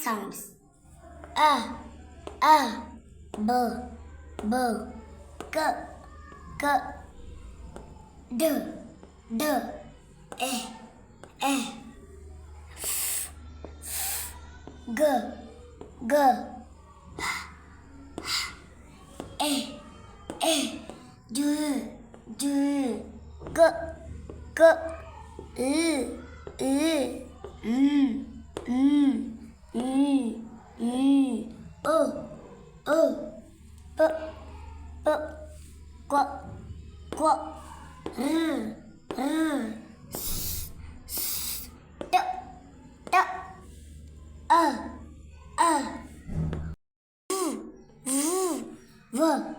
sounds. A, B, B, K, K, D, D, E, F, G, G, D, D, K, K, P, P, Q, Q, S, T, T, V, V, V,